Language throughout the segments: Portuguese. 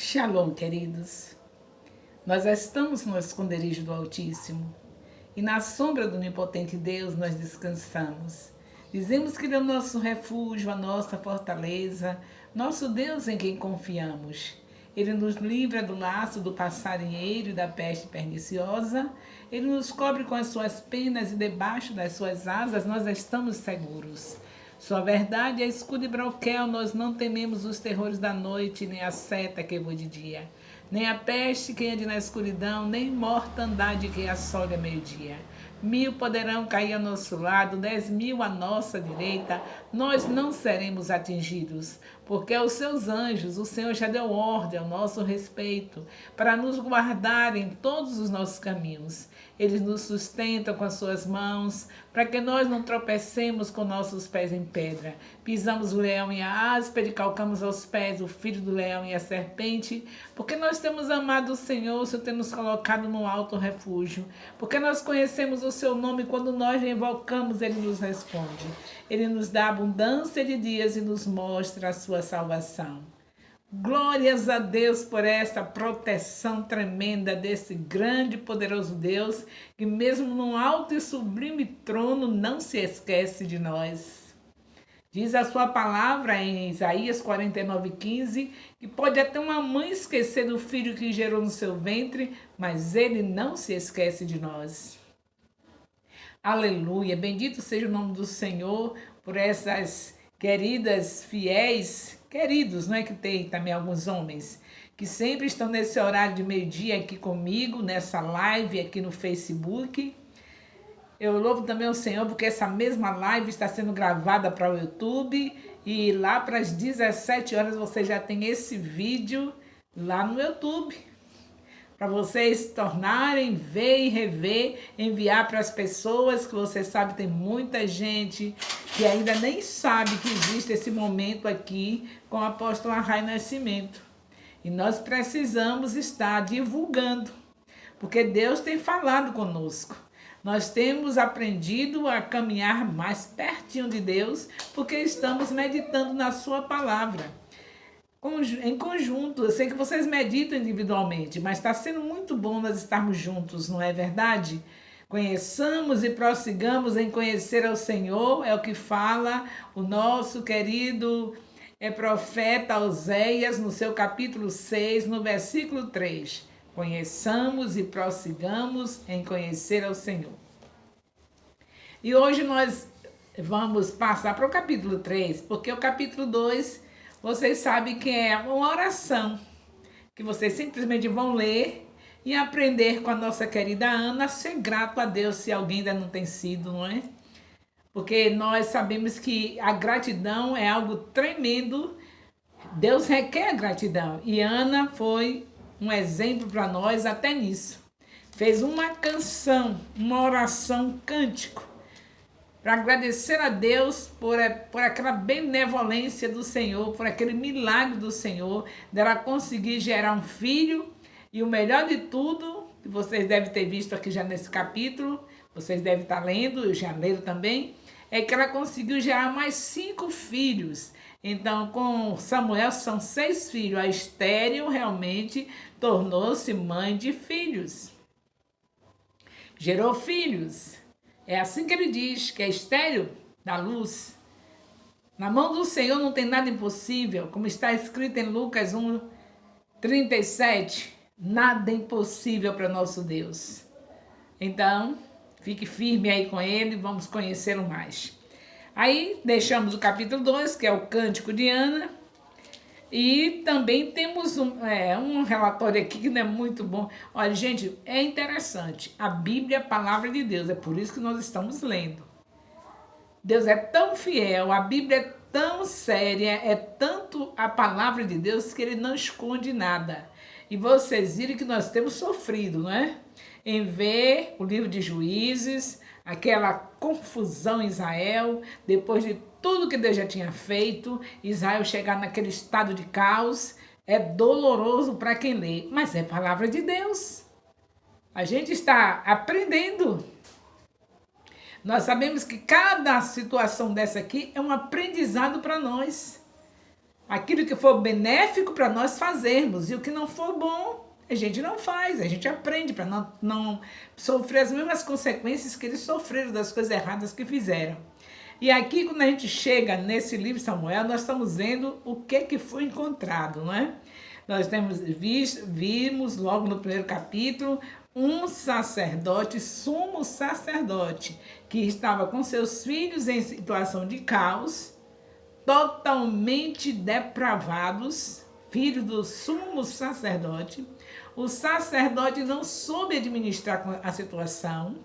Shalom, queridos. Nós estamos no esconderijo do Altíssimo e na sombra do Onipotente Deus nós descansamos. Dizemos que Ele é o nosso refúgio, a nossa fortaleza, nosso Deus em quem confiamos. Ele nos livra do laço do passarinheiro e da peste perniciosa. Ele nos cobre com as suas penas e debaixo das suas asas nós estamos seguros. Sua verdade é escudo e broquel, nós não tememos os terrores da noite, nem a seta que voa de dia, nem a peste que ande na escuridão, nem mortandade que assole a meio-dia. 1000 poderão cair ao nosso lado, 10.000 à nossa direita, nós não seremos atingidos, porque aos seus anjos o Senhor já deu ordem ao nosso respeito, para nos guardar em todos os nossos caminhos. Eles nos sustentam com as suas mãos, para que nós não tropecemos com nossos pés em pedra. Pisamos o leão e a áspera e calcamos aos pés o filho do leão e a serpente, porque nós temos amado o Senhor, o Senhor tem nos colocado no alto refúgio, porque nós conhecemos o seu nome, quando nós invocamos, Ele nos responde. Ele nos dá abundância de dias e nos mostra a sua salvação. Glórias a Deus por esta proteção tremenda desse grande e poderoso Deus, que mesmo num alto e sublime trono não se esquece de nós. Diz a sua palavra em Isaías 49:15, que pode até uma mãe esquecer do filho que gerou no seu ventre, mas Ele não se esquece de nós. Aleluia, bendito seja o nome do Senhor por essas queridas, fiéis, queridos, não é que tem também alguns homens, que sempre estão nesse horário de meio-dia aqui comigo, nessa live aqui no Facebook. Eu louvo também o Senhor porque essa mesma live está sendo gravada para o YouTube e lá para as 17 horas você já tem esse vídeo lá no YouTube, para vocês tornarem, ver e rever, enviar para as pessoas, que você sabe, tem muita gente que ainda nem sabe que existe esse momento aqui com a apóstola Rai Nascimento. E nós precisamos estar divulgando, porque Deus tem falado conosco. Nós temos aprendido a caminhar mais pertinho de Deus, porque estamos meditando na sua palavra. Em conjunto, eu sei que vocês meditam individualmente, mas está sendo muito bom nós estarmos juntos, não é verdade? Conheçamos e prossigamos em conhecer ao Senhor, é o que fala o nosso querido profeta Oséias no seu capítulo 6, no versículo 3. Conheçamos e prossigamos em conhecer ao Senhor. E hoje nós vamos passar para o capítulo 3, porque o capítulo 2... vocês sabem que é uma oração, que vocês simplesmente vão ler e aprender com a nossa querida Ana a ser grato a Deus, se alguém ainda não tem sido, não é? Porque nós sabemos que a gratidão é algo tremendo, Deus requer gratidão. E Ana foi um exemplo para nós até nisso. Fez uma canção, uma oração, um cântico, para agradecer a Deus por aquela benevolência do Senhor, por aquele milagre do Senhor, dela conseguir gerar um filho. E o melhor de tudo, que vocês devem ter visto aqui já nesse capítulo, vocês devem estar lendo, eu já leram também, é que ela conseguiu gerar mais 5 filhos. Então, com Samuel são 6 filhos. A estéril realmente tornou-se mãe de filhos. Gerou filhos. É assim que ele diz, que é estéril da luz. Na mão do Senhor não tem nada impossível, como está escrito em Lucas 1:37. Nada é impossível para nosso Deus. Então, fique firme aí com ele, vamos conhecê-lo mais. Aí, deixamos o capítulo 2, que é o Cântico de Ana. E também temos um relatório aqui que não é muito bom. Olha, gente, é interessante. A Bíblia é a palavra de Deus, é por isso que nós estamos lendo. Deus é tão fiel, a Bíblia é tão séria, é tanto a palavra de Deus que Ele não esconde nada. E vocês viram que nós temos sofrido, não é? Em ver o livro de Juízes, aquela confusão em Israel, depois de tudo que Deus já tinha feito, Israel chegar naquele estado de caos, é doloroso para quem lê, mas é palavra de Deus. A gente está aprendendo. Nós sabemos que cada situação dessa aqui é um aprendizado para nós. aquilo que for benéfico para nós fazermos, e o que não for bom, a gente não faz, a gente aprende para não sofrer as mesmas consequências que eles sofreram das coisas erradas que fizeram. E aqui, quando a gente chega nesse livro de Samuel, nós estamos vendo o que foi encontrado, não é? Nós vimos logo no primeiro capítulo um sacerdote, sumo sacerdote, que estava com seus filhos em situação de caos, totalmente depravados, filhos do sumo sacerdote. O sacerdote não soube administrar a situação.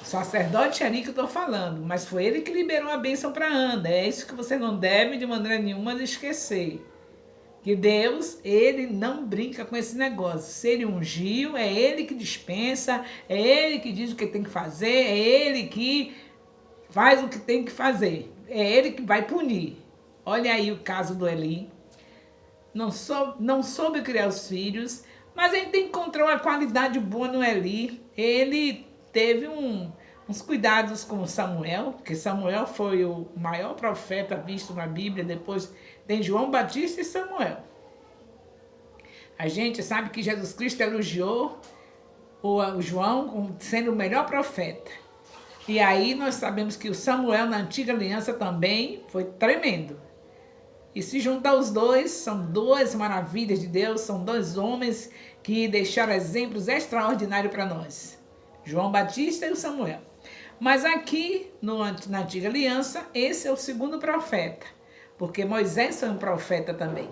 O sacerdote ali que eu estou falando, mas foi ele que liberou a bênção para Ana. É isso que você não deve de maneira nenhuma esquecer. Que Deus, ele não brinca com esse negócio. Se ele ungiu, é ele que dispensa, é ele que diz o que tem que fazer, é ele que faz o que tem que fazer. É ele que vai punir. Olha aí o caso do Eli. Não soube criar os filhos, mas a gente encontrou uma qualidade boa no Eli. Ele teve uns cuidados com Samuel, porque Samuel foi o maior profeta visto na Bíblia, depois tem João Batista e Samuel. A gente sabe que Jesus Cristo elogiou o João como sendo o melhor profeta. E aí nós sabemos que o Samuel na antiga aliança também foi tremendo. E se juntar os dois, são duas maravilhas de Deus, são dois homens que deixaram exemplos extraordinários para nós. João Batista e o Samuel. Mas aqui, na antiga aliança, esse é o segundo profeta, porque Moisés foi um profeta também.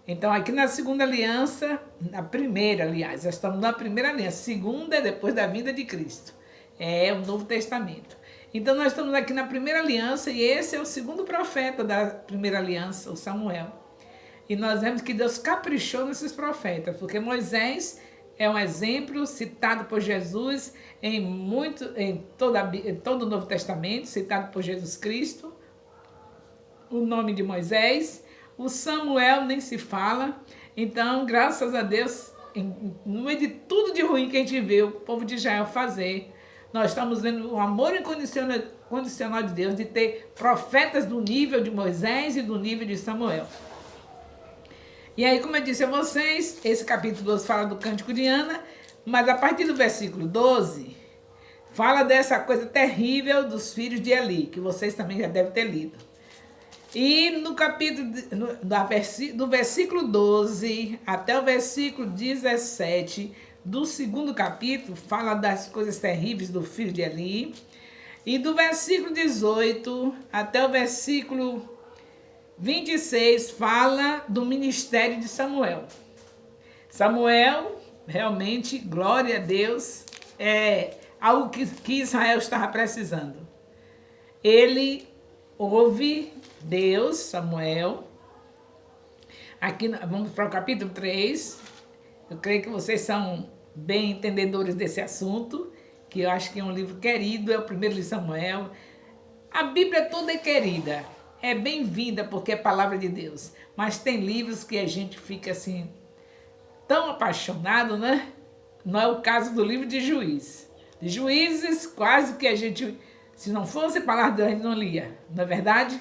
Então, aqui na segunda aliança, na primeira, aliás, nós estamos na primeira aliança, segunda é depois da vinda de Cristo, é o Novo Testamento. Então, nós estamos aqui na primeira aliança e esse é o segundo profeta da primeira aliança, o Samuel. E nós vemos que Deus caprichou nesses profetas, porque Moisés é um exemplo citado por Jesus em todo o Novo Testamento, citado por Jesus Cristo, o nome de Moisés. O Samuel nem se fala. Então, graças a Deus, no meio de tudo de ruim que a gente vê o povo de Israel fazer, nós estamos vendo o amor incondicional de Deus, de ter profetas do nível de Moisés e do nível de Samuel. E aí, como eu disse a vocês, esse capítulo 12 fala do Cântico de Ana, mas a partir do versículo 12, fala dessa coisa terrível dos filhos de Eli, que vocês também já devem ter lido. E no capítulo, do versículo 12 até o versículo 17 do segundo capítulo, fala das coisas terríveis do filho de Eli. E do versículo 18 até o versículo 26 fala do ministério de Samuel. Samuel, realmente, glória a Deus, é algo que Israel estava precisando. Ele ouve Deus, Samuel. Aqui vamos para o capítulo 3. Eu creio que vocês são bem entendedores desse assunto, que eu acho que é um livro querido, é o primeiro de Samuel. A Bíblia toda é querida, é bem-vinda porque é palavra de Deus. Mas tem livros que a gente fica assim, tão apaixonado, né? Não é o caso do livro de Juízes. De Juízes, quase que a gente, se não fosse palavra de Deus, a gente não lia. Não é verdade?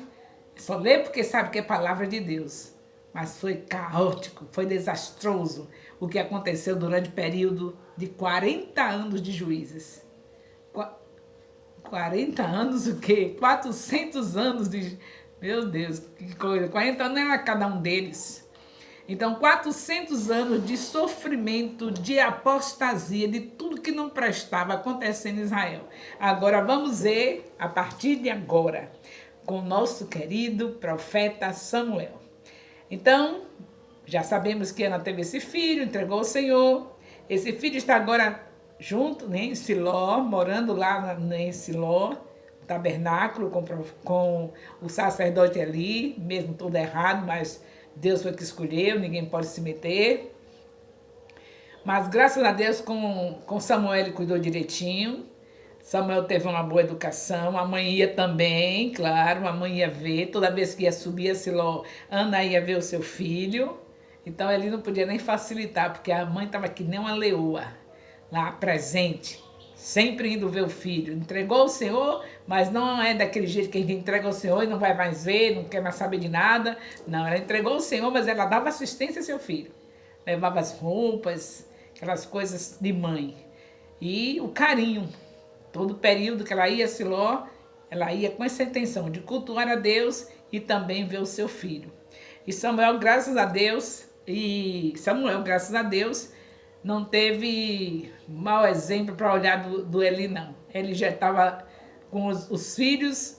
Só lê porque sabe que é palavra de Deus. Mas foi caótico, foi desastroso o que aconteceu durante o período de 40 anos de Juízes. 40 anos o quê? 400 anos de... Meu Deus, que coisa. 40 anos era cada um deles. Então, 400 anos de sofrimento, de apostasia, de tudo que não prestava acontecendo em Israel. Agora vamos ver, a partir de agora, com o nosso querido profeta Samuel. Então, já sabemos que Ana teve esse filho, entregou ao Senhor. Esse filho está agora junto, né, em Siló, morando lá em Siló, tabernáculo com o sacerdote ali, mesmo tudo errado, mas Deus foi que escolheu, ninguém pode se meter. Mas graças a Deus com Samuel ele cuidou direitinho. Samuel teve uma boa educação, a mãe ia também, claro, a mãe ia ver, toda vez que ia subir a Siló, Ana ia ver o seu filho. Então ele não podia nem facilitar, porque a mãe estava que nem uma leoa lá presente, sempre indo ver o filho. Entregou ao Senhor, mas não é daquele jeito que a gente entrega ao Senhor e não vai mais ver, não quer mais saber de nada. Não, ela entregou ao Senhor, mas ela dava assistência ao seu filho. Levava as roupas, aquelas coisas de mãe. E o carinho. Todo período que ela ia a Siló, ela ia com essa intenção de cultuar a Deus e também ver o seu filho. E Samuel, graças a Deus, não teve mau exemplo para olhar do Eli, não. Ele já estava com os filhos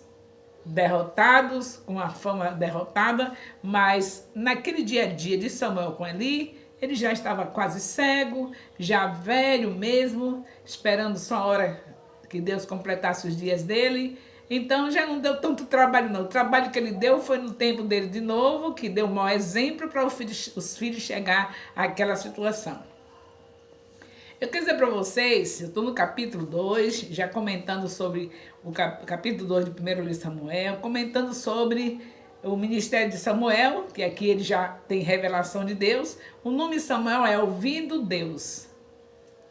derrotados, com a fama derrotada, mas naquele dia a dia de Samuel com Eli, ele já estava quase cego, já velho mesmo, esperando só a hora que Deus completasse os dias dele. Então já não deu tanto trabalho não. O trabalho que ele deu foi no tempo dele de novo, que deu um mau exemplo para os filhos chegar àquela situação. Eu quero dizer para vocês, eu estou no capítulo 2, já comentando sobre o capítulo 2 do primeiro livro de Samuel, comentando sobre o ministério de Samuel, que aqui ele já tem revelação de Deus. O nome Samuel é ouvindo Deus.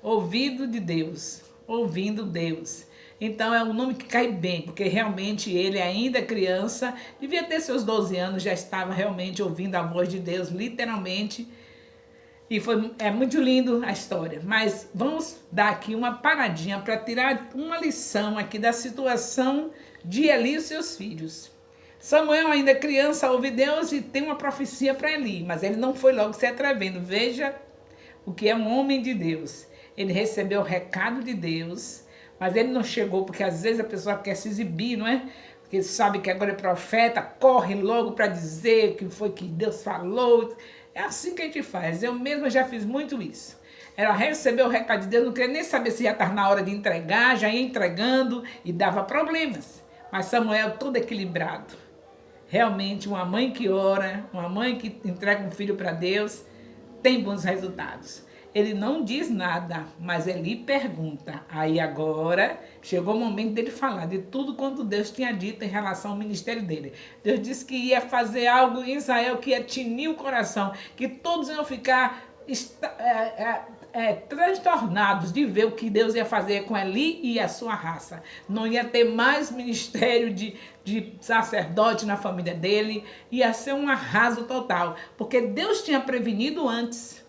Ouvido de Deus. Ouvindo Deus. Então é um nome que cai bem, porque realmente ele ainda criança, devia ter seus 12 anos, já estava realmente ouvindo a voz de Deus, literalmente. E é muito lindo a história. Mas vamos dar aqui uma paradinha para tirar uma lição aqui da situação de Eli e seus filhos. Samuel, ainda criança, ouve Deus e tem uma profecia para Eli, mas ele não foi logo se atrevendo. Veja o que é um homem de Deus. Ele recebeu o recado de Deus, mas ele não chegou, porque às vezes a pessoa quer se exibir, não é? Porque sabe que agora é profeta, corre logo para dizer o que foi que Deus falou. É assim que a gente faz. Eu mesma já fiz muito isso. Ela recebeu o recado de Deus, não queria nem saber se já estava na hora de entregar, já ia entregando e dava problemas. Mas Samuel todo equilibrado. Realmente, uma mãe que ora, uma mãe que entrega um filho para Deus, tem bons resultados. Ele não diz nada, mas ele pergunta. Aí agora chegou o momento dele falar de tudo quanto Deus tinha dito em relação ao ministério dele. Deus disse que ia fazer algo em Israel que ia tinir o coração, que todos iam ficar transtornados de ver o que Deus ia fazer com Eli e a sua raça. Não ia ter mais ministério de sacerdote na família dele, ia ser um arraso total, porque Deus tinha prevenido antes.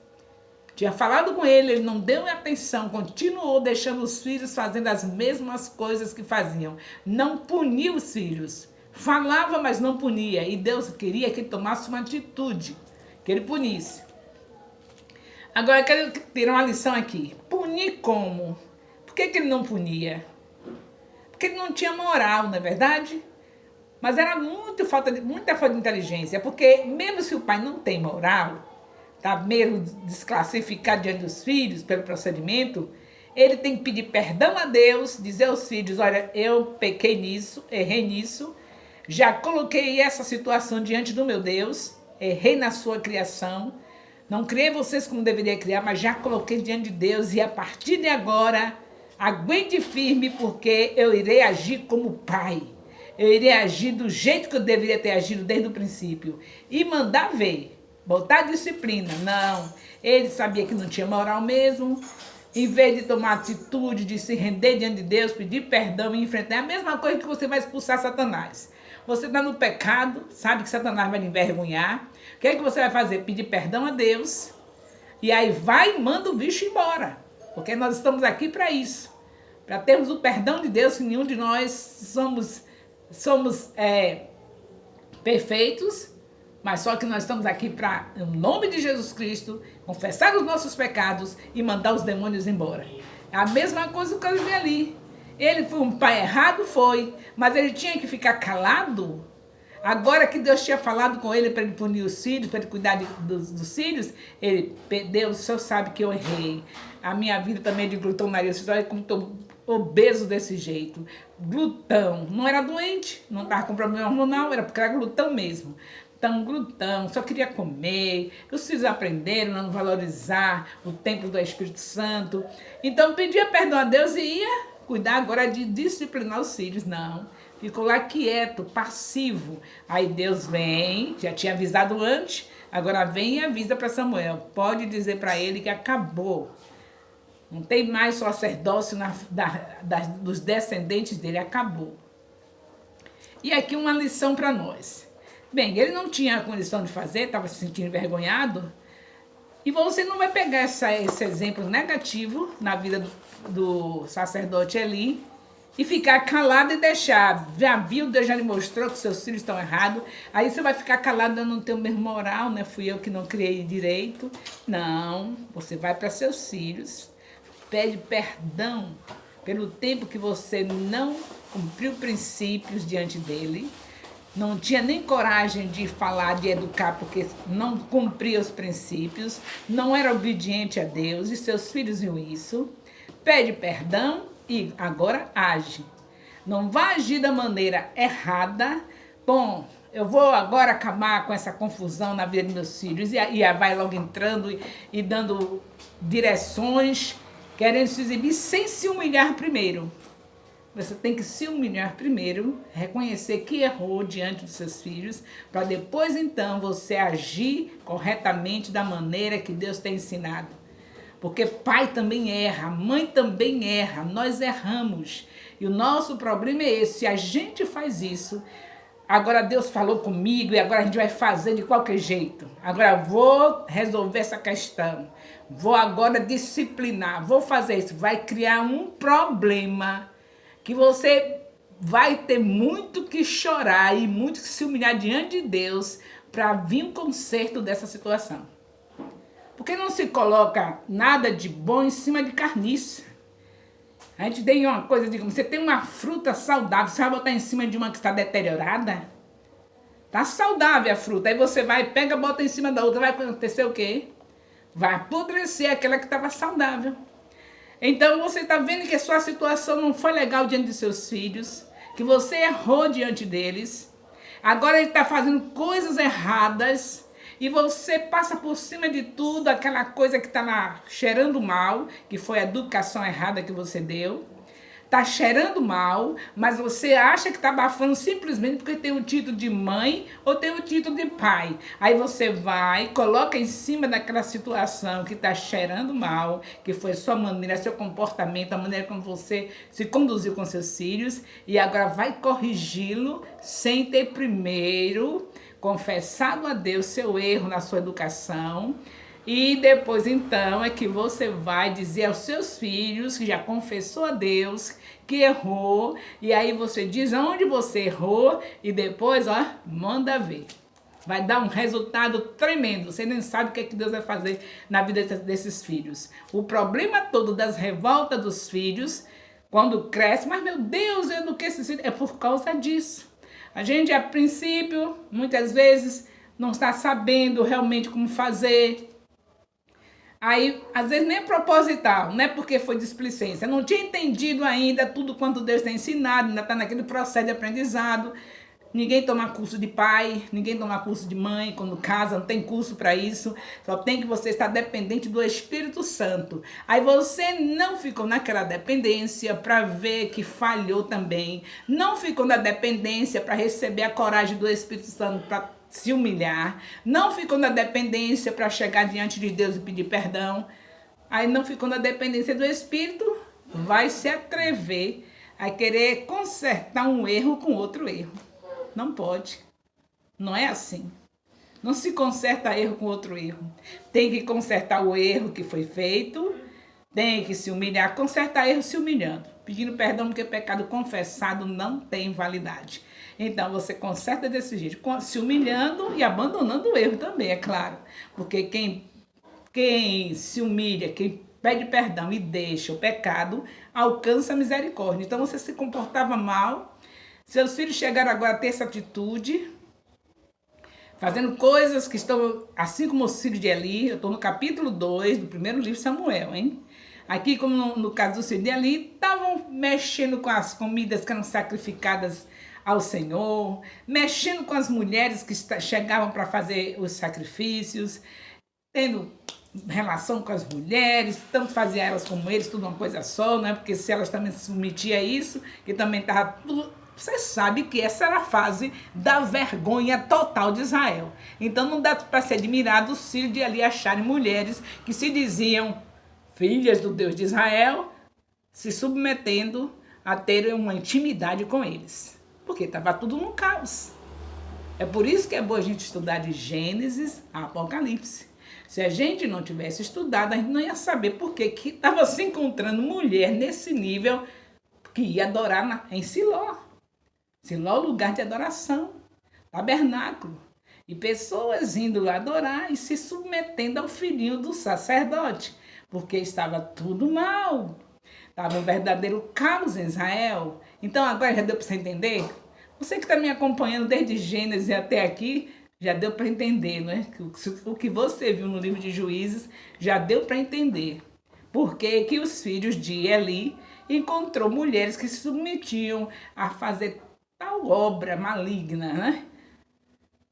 Tinha falado com ele, ele não deu atenção, continuou deixando os filhos fazendo as mesmas coisas que faziam. Não puniu os filhos. Falava, mas não punia. E Deus queria que ele tomasse uma atitude, que ele punisse. Agora eu quero tirar uma lição aqui. Punir como? Por que ele não punia? Porque ele não tinha moral, não é verdade? Mas era muita falta de inteligência, porque mesmo se o pai não tem moral, está mesmo desclassificado diante dos filhos pelo procedimento, ele tem que pedir perdão a Deus, dizer aos filhos, olha, eu pequei nisso, errei nisso, já coloquei essa situação diante do meu Deus, errei na sua criação, não criei vocês como deveria criar, mas já coloquei diante de Deus e a partir de agora, aguente firme porque eu irei agir como pai. Eu irei agir do jeito que eu deveria ter agido desde o princípio e mandar ver. Botar disciplina, não. Ele sabia que não tinha moral mesmo. Em vez de tomar atitude, de se render diante de Deus, pedir perdão e enfrentar, é a mesma coisa que você vai expulsar Satanás. Você está no pecado, sabe que Satanás vai lhe envergonhar. O que é que você vai fazer? Pedir perdão a Deus. E aí vai e manda o bicho embora. Porque nós estamos aqui para isso. Para termos o perdão de Deus, que nenhum de nós somos perfeitos. Mas só que nós estamos aqui para, em nome de Jesus Cristo, confessar os nossos pecados e mandar os demônios embora. É a mesma coisa que eu vi ali. Ele foi um pai errado, foi, mas ele tinha que ficar calado. Agora que Deus tinha falado com ele para ele punir os filhos, para ele cuidar dos filhos, Deus, o Senhor sabe que eu errei. A minha vida também é de glutonaria. Você olha como estou obeso desse jeito. Glutão. Não era doente, não estava com problema hormonal, era porque era glutão mesmo. Glutão, só queria comer. Os filhos aprenderam a não valorizar o templo do Espírito Santo. Então pedia perdão a Deus e ia cuidar agora de disciplinar os filhos. Não, ficou lá quieto, passivo. Aí Deus vem, já tinha avisado antes, agora vem e avisa para Samuel. Pode dizer para ele que acabou. Não tem mais sacerdócio dos descendentes dele, acabou. E aqui uma lição para nós. Bem, ele não tinha a condição de fazer, estava se sentindo envergonhado. E você não vai pegar esse exemplo negativo na vida do sacerdote Eli e ficar calado e deixar. Já viu, Deus já lhe mostrou que seus filhos estão errados. Aí você vai ficar calado, eu não tenho mesmo moral, né? Fui eu que não criei direito. Não, você vai para seus filhos, pede perdão pelo tempo que você não cumpriu princípios diante dele, não tinha nem coragem de falar, de educar, porque não cumpria os princípios, não era obediente a Deus, e seus filhos viam isso. Pede perdão e agora age. Não vai agir da maneira errada. Bom, eu vou agora acabar com essa confusão na vida dos meus filhos, e vai logo entrando e dando direções, querendo se exibir sem se humilhar primeiro. Você tem que se humilhar primeiro, reconhecer que errou diante dos seus filhos, para depois então você agir corretamente da maneira que Deus tem ensinado. Porque pai também erra, mãe também erra, nós erramos. E o nosso problema é esse, se a gente faz isso, agora Deus falou comigo e agora a gente vai fazer de qualquer jeito. Agora vou resolver essa questão, vou agora disciplinar, vou fazer isso. Vai criar um problema que você vai ter muito que chorar e muito que se humilhar diante de Deus para vir um conserto dessa situação. Porque não se coloca nada de bom em cima de carniça. A gente tem uma coisa, digamos, você tem uma fruta saudável, você vai botar em cima de uma que está deteriorada? Tá saudável a fruta, aí você vai, pega, bota em cima da outra, vai acontecer o quê? Vai apodrecer aquela que estava saudável. Então você está vendo que a sua situação não foi legal diante de seus filhos, que você errou diante deles, agora ele está fazendo coisas erradas e você passa por cima de tudo, aquela coisa que está lá cheirando mal, que foi a educação errada que você deu. Está cheirando mal, mas você acha que está abafando simplesmente porque tem o título de mãe ou tem o título de pai. Aí você vai, coloca em cima daquela situação que está cheirando mal, que foi sua maneira, seu comportamento, a maneira como você se conduziu com seus filhos, e agora vai corrigi-lo sem ter primeiro confessado a Deus seu erro na sua educação. E depois, então, é que você vai dizer aos seus filhos que já confessou a Deus que errou. E aí você diz aonde você errou e depois, ó, manda ver. Vai dar um resultado tremendo. Você nem sabe o que é que Deus vai fazer na vida desses filhos. O problema todo das revoltas dos filhos, quando cresce, mas meu Deus, eu não quero esses filhos, é por causa disso. A gente, a princípio, muitas vezes, não está sabendo realmente como fazer. Aí, às vezes, nem é proposital, não é porque foi displicência. Não tinha entendido ainda tudo quanto Deus tem ensinado, ainda está naquele processo de aprendizado. Ninguém toma curso de pai, ninguém toma curso de mãe, quando casa, não tem curso para isso. Só tem que você estar dependente do Espírito Santo. Aí você não ficou naquela dependência para ver que falhou também. Não ficou na dependência para receber a coragem do Espírito Santo para se humilhar, não ficou na dependência para chegar diante de Deus e pedir perdão, aí não ficou na dependência do Espírito, vai se atrever a querer consertar um erro com outro erro. Não pode, não é assim. Não se conserta erro com outro erro. Tem que consertar o erro que foi feito, tem que se humilhar, consertar erro se humilhando, pedindo perdão, porque pecado confessado não tem validade. Então, você conserta desse jeito, se humilhando e abandonando o erro também, é claro. Porque quem se humilha, quem pede perdão e deixa o pecado, alcança a misericórdia. Então, você se comportava mal, seus filhos chegaram agora a ter essa atitude, fazendo coisas que estão, assim como os filhos de Eli, eu estou no capítulo 2 do primeiro livro de Samuel, hein? Aqui, como no caso dos filhos de Eli, estavam mexendo com as comidas que eram sacrificadas ao Senhor, mexendo com as mulheres que chegavam para fazer os sacrifícios, tendo relação com as mulheres, tanto fazia elas como eles, tudo uma coisa só, né? Porque se elas também se submetiam a isso, que também estava tudo... Você sabe que essa era a fase da vergonha total de Israel. Então não dá para se admirar dos filhos de ali acharem mulheres que se diziam filhas do Deus de Israel, se submetendo a terem uma intimidade com eles. Porque estava tudo no caos. É por isso que é bom a gente estudar de Gênesis a Apocalipse. Se a gente não tivesse estudado, a gente não ia saber por que estava se encontrando mulher nesse nível que ia adorar em Siló. Siló é o lugar de adoração, tabernáculo. E pessoas indo lá adorar e se submetendo ao filhinho do sacerdote, porque estava tudo mal. Estava um verdadeiro caos em Israel. Então agora já deu para você entender? Você que está me acompanhando desde Gênesis até aqui, já deu para entender, né? O que você viu no livro de Juízes já deu para entender. Por que os filhos de Eli encontrou mulheres que se submetiam a fazer tal obra maligna, né?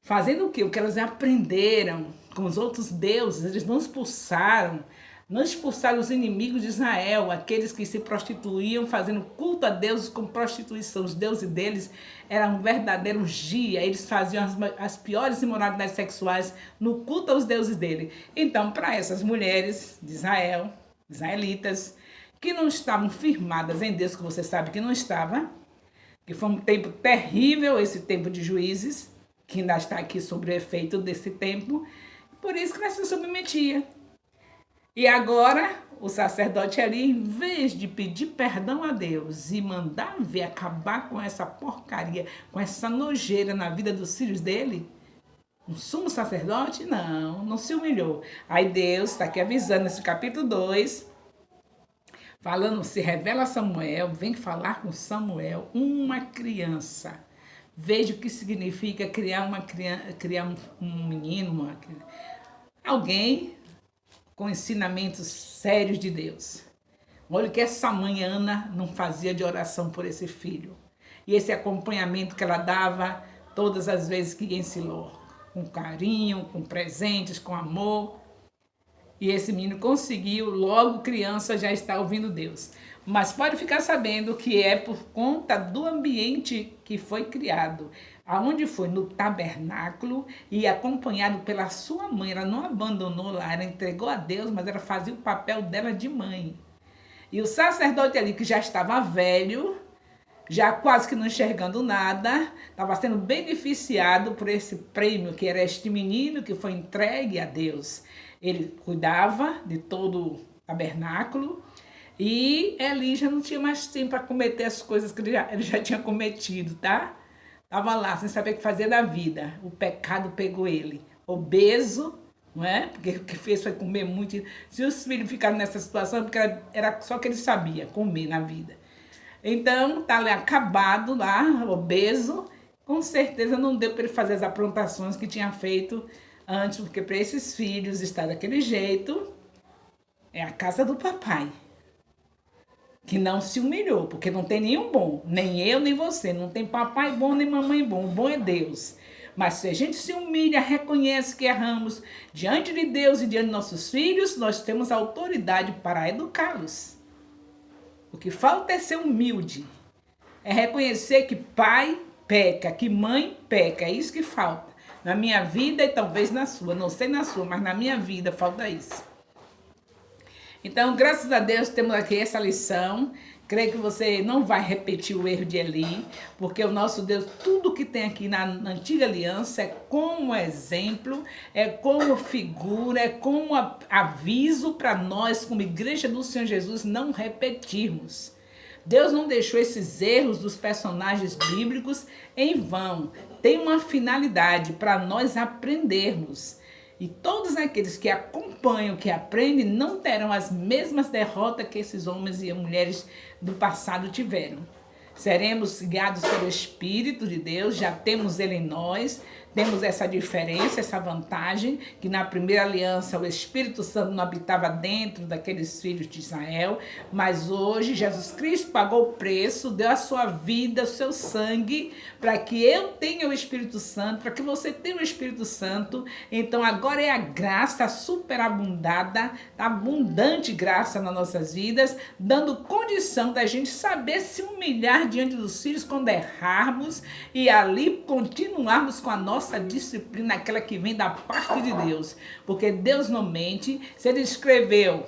Fazendo o quê? O que elas aprenderam com os outros deuses, eles não expulsaram os inimigos de Israel, aqueles que se prostituíam, fazendo culto a deuses com prostituição. Os deuses deles eram um verdadeiro orgia, eles faziam as piores imoralidades sexuais no culto aos deuses dele. Então, para essas mulheres de Israel, israelitas, que não estavam firmadas em Deus, que você sabe que não estava, que foi um tempo terrível, esse tempo de Juízes, que ainda está aqui sobre o efeito desse tempo, por isso que ela se submetia. E agora, o sacerdote ali, em vez de pedir perdão a Deus e mandar ver, acabar com essa porcaria, com essa nojeira na vida dos filhos dele, o sumo sacerdote, não se humilhou. Aí Deus está aqui avisando nesse capítulo 2, falando, se revela a Samuel, vem falar com Samuel, uma criança. Veja o que significa criar um menino, alguém com ensinamentos sérios de Deus. Olha o que essa mãe Ana não fazia de oração por esse filho. E esse acompanhamento que ela dava todas as vezes que ia em Siló, com carinho, com presentes, com amor. E esse menino conseguiu, logo criança, já está ouvindo Deus. Mas pode ficar sabendo que é por conta do ambiente que foi criado. Aonde foi? No tabernáculo e acompanhado pela sua mãe. Ela não abandonou lá, ela entregou a Deus, mas ela fazia o papel dela de mãe. E o sacerdote ali, que já estava velho, já quase que não enxergando nada, estava sendo beneficiado por esse prêmio, que era este menino que foi entregue a Deus. Ele cuidava de todo o tabernáculo e Eli já não tinha mais tempo para cometer as coisas que ele já tinha cometido, tá? Estava lá, sem saber o que fazer da vida. O pecado pegou ele. Obeso, não é? Porque o que fez foi comer muito. Se os filhos ficaram nessa situação, porque era só que ele sabia comer na vida. Então, tá ali acabado lá, obeso. Com certeza não deu para ele fazer as aprontações que tinha feito antes, porque para esses filhos estar daquele jeito, é a casa do papai. Que não se humilhou, porque não tem nenhum bom, nem eu, nem você, não tem papai bom, nem mamãe bom, o bom é Deus. Mas se a gente se humilha, reconhece que erramos diante de Deus e diante de nossos filhos, nós temos autoridade para educá-los. O que falta é ser humilde, é reconhecer que pai peca, que mãe peca, é isso que falta. Na minha vida e talvez na sua, não sei na sua, mas na minha vida falta isso. Então, graças a Deus, temos aqui essa lição. Creio que você não vai repetir o erro de Eli, porque o nosso Deus, tudo que tem aqui na antiga aliança é como exemplo, é como figura, é como aviso para nós, como igreja do Senhor Jesus, não repetirmos. Deus não deixou esses erros dos personagens bíblicos em vão. Tem uma finalidade para nós aprendermos. E todos aqueles que acompanham, que aprendem, não terão as mesmas derrotas que esses homens e mulheres do passado tiveram. Seremos guiados pelo Espírito de Deus, já temos ele em nós, temos essa diferença, essa vantagem, que na primeira aliança o Espírito Santo não habitava dentro daqueles filhos de Israel, mas hoje Jesus Cristo pagou o preço, deu a sua vida, o seu sangue, para que eu tenha o Espírito Santo, para que você tenha o Espírito Santo. Então agora é a graça superabundada, abundante graça nas nossas vidas, dando condição da gente saber se humilhar diante dos filhos quando errarmos e ali continuarmos com a nossa disciplina, aquela que vem da parte de Deus, porque Deus não mente. Se ele escreveu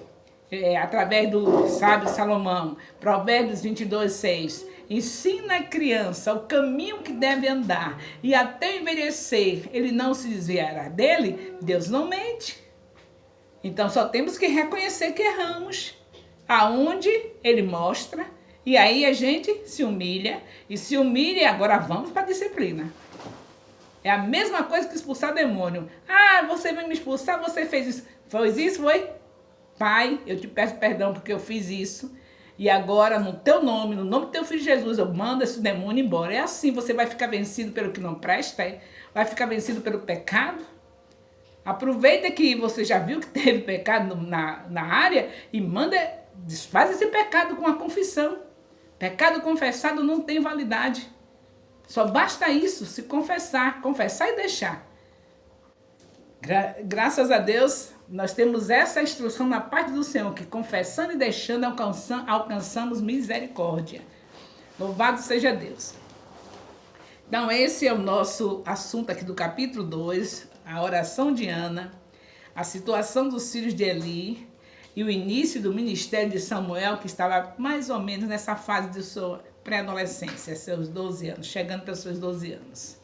através do sábio Salomão, Provérbios 22:6. Ensina a criança o caminho que deve andar, e até envelhecer ele não se desviará dele. Deus não mente. Então só temos que reconhecer que erramos, aonde ele mostra, e aí a gente se humilha, e agora vamos para a disciplina. É a mesma coisa que expulsar demônio. Ah, você vai me expulsar, você fez isso. Fez isso, foi? Pai, eu te peço perdão porque eu fiz isso. E agora, no teu nome, no nome do teu filho Jesus, eu mando esse demônio embora. É assim, você vai ficar vencido pelo que não presta, vai ficar vencido pelo pecado. Aproveita que você já viu que teve pecado na área e desfaz esse pecado com a confissão. Pecado confessado não tem validade. Só basta isso, se confessar e deixar. Graças a Deus, nós temos essa instrução na parte do Senhor, que confessando e deixando alcançamos misericórdia. Louvado seja Deus. Então, esse é o nosso assunto aqui do capítulo 2, a oração de Ana, a situação dos filhos de Eli e o início do ministério de Samuel, que estava mais ou menos nessa fase de sua pré-adolescência, seus 12 anos, chegando para os seus 12 anos.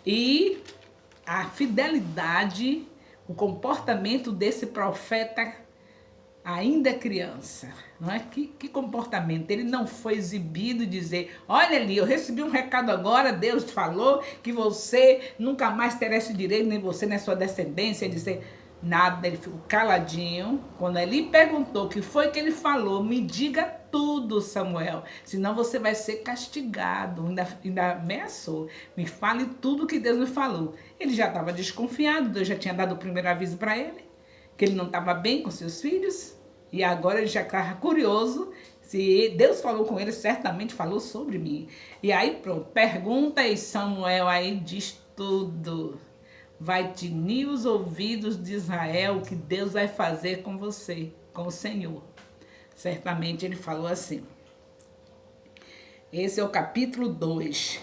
E a fidelidade, o comportamento desse profeta ainda criança, não é? Que comportamento? Ele não foi exibido e dizer, olha ali, eu recebi um recado agora, Deus falou que você nunca mais terá esse direito, nem você, nem sua descendência, dizer nada. Ele ficou caladinho. Quando ele perguntou o que foi que ele falou, me diga tudo, Samuel, senão você vai ser castigado. Ainda ameaçou, me fale tudo que Deus me falou. Ele já estava desconfiado, Deus já tinha dado o primeiro aviso para ele, que ele não estava bem com seus filhos, e agora ele já estava curioso, se Deus falou com ele, certamente falou sobre mim. E aí pronto, pergunta e Samuel aí diz tudo. Vai tinir os ouvidos de Israel, que Deus vai fazer com você, com o Senhor. Certamente ele falou assim. Esse é o capítulo 2.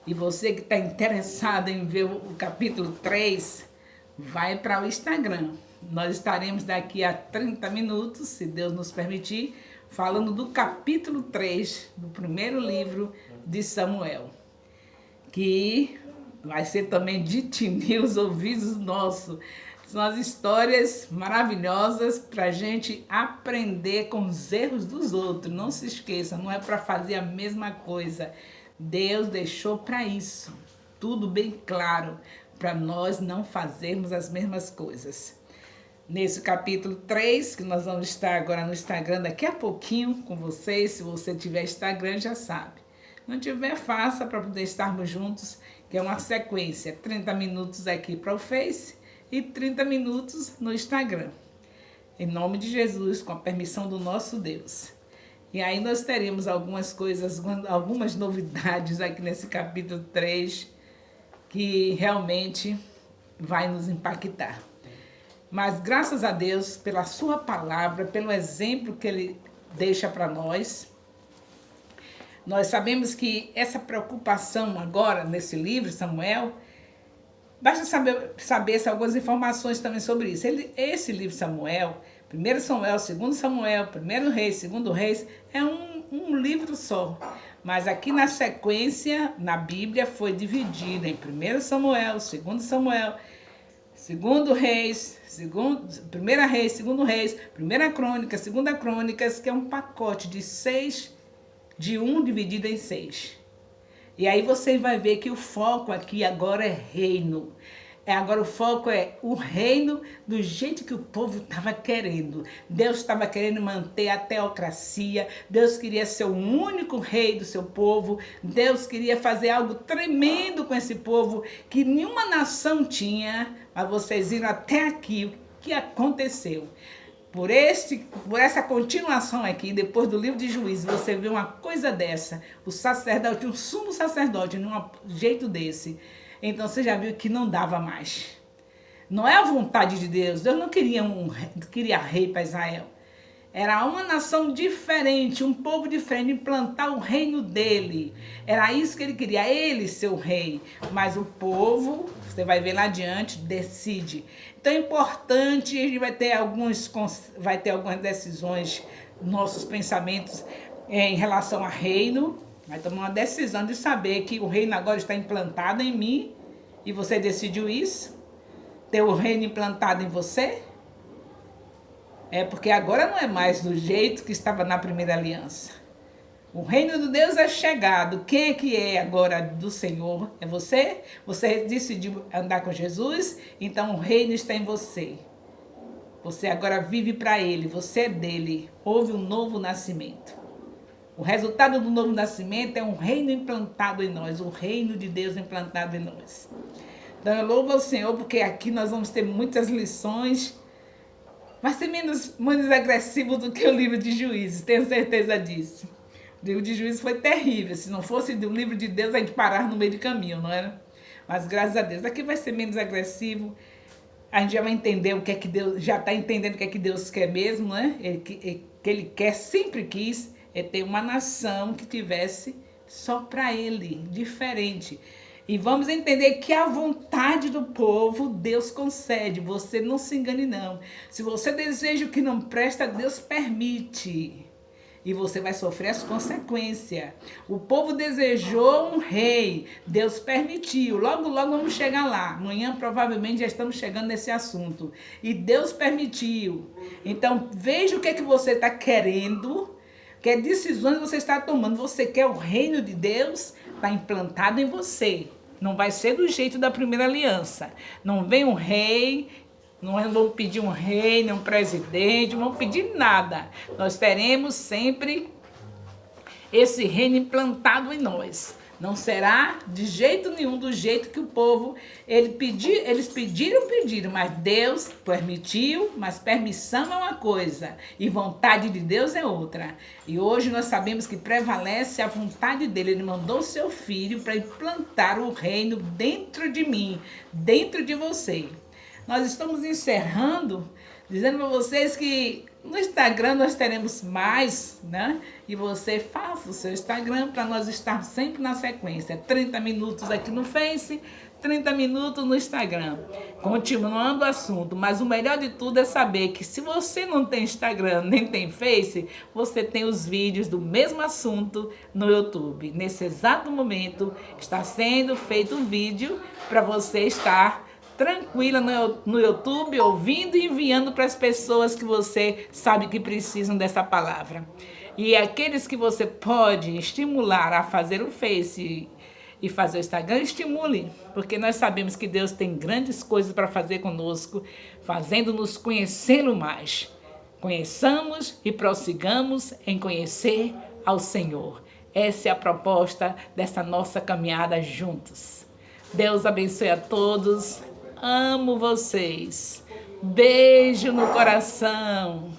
E você que está interessado em ver o capítulo 3, vai para o Instagram. Nós estaremos daqui a 30 minutos, se Deus nos permitir, falando do capítulo 3 do primeiro livro de Samuel, que vai ser também de tinir os ouvidos nossos. São as histórias maravilhosas para a gente aprender com os erros dos outros. Não se esqueça, não é para fazer a mesma coisa. Deus deixou para isso, tudo bem claro, para nós não fazermos as mesmas coisas. Nesse capítulo 3, que nós vamos estar agora no Instagram daqui a pouquinho com vocês. Se você tiver Instagram, já sabe. Não tiver, faça para poder estarmos juntos, que é uma sequência. 30 minutos aqui para o Face e 30 minutos no Instagram. Em nome de Jesus, com a permissão do nosso Deus. E aí nós teremos algumas coisas, algumas novidades aqui nesse capítulo 3, que realmente vai nos impactar. Mas graças a Deus pela sua palavra, pelo exemplo que ele deixa para nós. Nós sabemos que essa preocupação agora nesse livro, Samuel, basta saber algumas informações também sobre isso. Esse livro Samuel, 1 Samuel, 2 Samuel, 1 Reis, 2 Reis, é um livro só. Mas aqui na sequência, na Bíblia, foi dividido em 1 Samuel, 2 Samuel, 2 Reis, 1 Reis, 2 Reis, 1 Crônicas, 2 Crônicas, que é um pacote de um dividido em 6. E aí você vai ver que o foco aqui agora é reino. Agora o foco é o reino do jeito que o povo estava querendo. Deus estava querendo manter a teocracia. Deus queria ser o único rei do seu povo. Deus queria fazer algo tremendo com esse povo que nenhuma nação tinha. Mas vocês viram até aqui o que aconteceu. Por essa continuação aqui, depois do livro de Juízes, você vê uma coisa dessa. O sacerdote, um sumo sacerdote, num jeito desse. Então você já viu que não dava mais. Não é a vontade de Deus. Deus não queria rei para Israel. Era uma nação diferente, um povo diferente, implantar o reino dele. Era isso que ele queria, ele ser o rei. Mas o povo Você vai ver lá adiante, decide. Então é importante, a gente vai ter algumas decisões, nossos pensamentos em relação ao reino. Vai tomar uma decisão de saber que o reino agora está implantado em mim. E você decidiu isso? Ter o reino implantado em você? É porque agora não é mais do jeito que estava na primeira aliança. O reino de Deus é chegado. Quem é que é agora do Senhor? É você? Você decidiu andar com Jesus? Então o reino está em você. Você agora vive para Ele, você é dele. Houve um novo nascimento. O resultado do novo nascimento é um reino implantado em nós, o reino de Deus implantado em nós. Então eu louvo ao Senhor porque aqui nós vamos ter muitas lições. Vai ser menos agressivo do que o livro de Juízes, tenho certeza disso. O livro de Juízes foi terrível. Se não fosse do livro de Deus, a gente parava no meio do caminho, não era? Mas graças a Deus, aqui vai ser menos agressivo. A gente já vai entender o que é que Deus, já está entendendo o que é que Deus quer mesmo, né? Que Ele quer, sempre quis, é ter uma nação que tivesse só para Ele, diferente. E vamos entender que a vontade do povo, Deus concede. Você não se engane, não. Se você deseja o que não presta, Deus permite. E você vai sofrer as consequências. O povo desejou um rei. Deus permitiu. Logo, logo vamos chegar lá. Amanhã, provavelmente, já estamos chegando nesse assunto. E Deus permitiu. Então, veja o que é que você está querendo. Que decisões você está tomando. Você quer o reino de Deus? Está implantado em você. Não vai ser do jeito da primeira aliança. Não vem um rei, não vamos pedir um rei, nem um presidente, não vamos pedir nada. Nós teremos sempre esse reino implantado em nós. Não será de jeito nenhum do jeito que o povo, eles pediram, mas Deus permitiu, mas permissão é uma coisa e vontade de Deus é outra. E hoje nós sabemos que prevalece a vontade dele. Ele mandou o seu filho para implantar o reino dentro de mim, dentro de você. Nós estamos encerrando, dizendo para vocês que no Instagram nós teremos mais, né? E você faça o seu Instagram para nós estarmos sempre na sequência. 30 minutos aqui no Face, 30 minutos no Instagram. Continuando o assunto, mas o melhor de tudo é saber que se você não tem Instagram nem tem Face, você tem os vídeos do mesmo assunto no YouTube. Nesse exato momento está sendo feito um vídeo para você estar tranquila no YouTube, ouvindo e enviando para as pessoas que você sabe que precisam dessa palavra. E aqueles que você pode estimular a fazer o Face e fazer o Instagram, estimule, porque nós sabemos que Deus tem grandes coisas para fazer conosco, fazendo-nos conhecê-lo mais. Conheçamos e prossigamos em conhecer ao Senhor. Essa é a proposta dessa nossa caminhada juntos. Deus abençoe a todos. Amo vocês. Beijo no coração.